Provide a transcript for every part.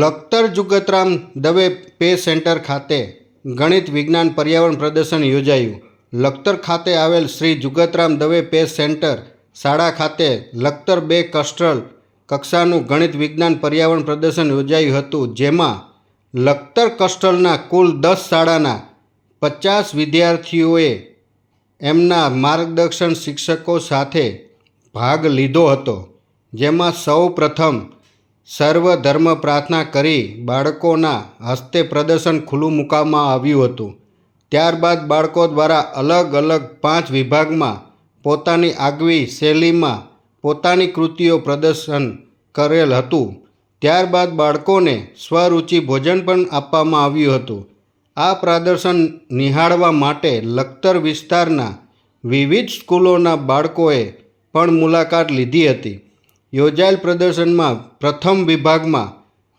Lakhtar Jugatram Dave pay centre ખાતે ગણિત વિજ્ઞાન પર્યાવરણ પ્રદર્શન યોજાયું। લખતર ખાતે આવેલ શ્રી જુગતરામ દવે પે સેન્ટર શાળા ખાતે લખતર 2 કસ્ટ્રલ કક્ષાનું ગણિત વિજ્ઞાન પર્યાવરણ પ્રદર્શન યોજાયું હતું, જેમાં લખતર કસ્ટ્રલના કુલ 10 શાળાના 50 વિદ્યાર્થીઓએ એમના માર્ગદર્શન શિક્ષકો સાથે ભાગ લીધો હતો, જેમાં સૌ પ્રથમ સર્વધર્મ પ્રાર્થના કરી બાળકોના હસ્તે પ્રદર્શન ખુલ્લું મૂકવામાં આવ્યું હતું। ત્યારબાદ બાળકો દ્વારા અલગ અલગ 5 વિભાગમાં પોતાની આગવી શૈલીમાં પોતાની કૃતિઓ પ્રદર્શન કરેલ હતું। ત્યારબાદ બાળકોને સ્વરૂચિ ભોજન પણ આપવામાં આવ્યું હતું। આ પ્રદર્શન નિહાળવા માટે લખતર વિસ્તારના વિવિધ સ્કૂલોના બાળકોએ પણ મુલાકાત લીધી હતી। યોજાયેલ પ્રદર્શનમાં પ્રથમ વિભાગમાં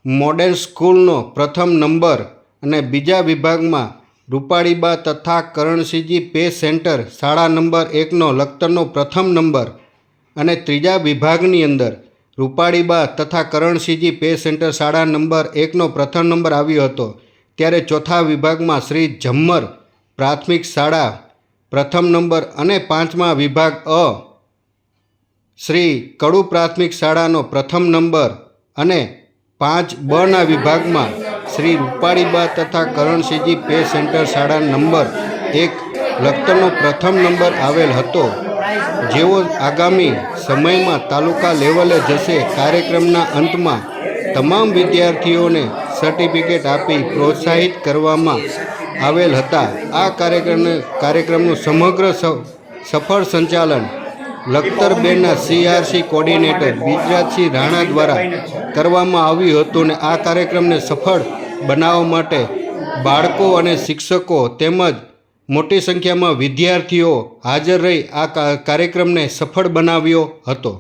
મોડેલ સ્કૂલનો પ્રથમ નંબર અને બીજા વિભાગમાં રૂપાળીબા તથા કરણસિંહજી પે સેન્ટર શાળા નંબર 1નો લખતરનો પ્રથમ નંબર અને ત્રીજા વિભાગની અંદર રૂપાળીબા તથા કરણસિંહજી પે સેન્ટર શાળા નંબર 1નો પ્રથમ નંબર આવ્યો હતો। ત્યારે ચોથા વિભાગમાં શ્રી ઝમ્મર પ્રાથમિક શાળા પ્રથમ નંબર અને 5મા વિભાગ શ્રી કડુ પ્રાથમિક શાળાનો પ્રથમ નંબર અને 5બના વિભાગમાં શ્રી રૂપાળીબા તથા કરણસિંહજી પે સેન્ટર શાળા નંબર 1 લખતરનો પ્રથમ નંબર આવેલ હતો, જેઓ આગામી સમયમાં તાલુકા લેવલે જશે। કાર્યક્રમના અંતમાં તમામ વિદ્યાર્થીઓને સર્ટિફિકેટ આપી પ્રોત્સાહિત કરવામાં આવેલ હતા। આ કાર્યક્રમનું સમગ્ર સફળ સંચાલન લખતર 2ના CRC કોર્ડિનેટર બીજરાજસિંહ રાણા દ્વારા કરવામાં આવ્યું હતું અને આ કાર્યક્રમને સફળ બનાવવા માટે બાળકો અને શિક્ષકો તેમજ મોટી સંખ્યામાં વિદ્યાર્થીઓ હાજર રહી આ કાર્યક્રમને સફળ બનાવ્યો હતો।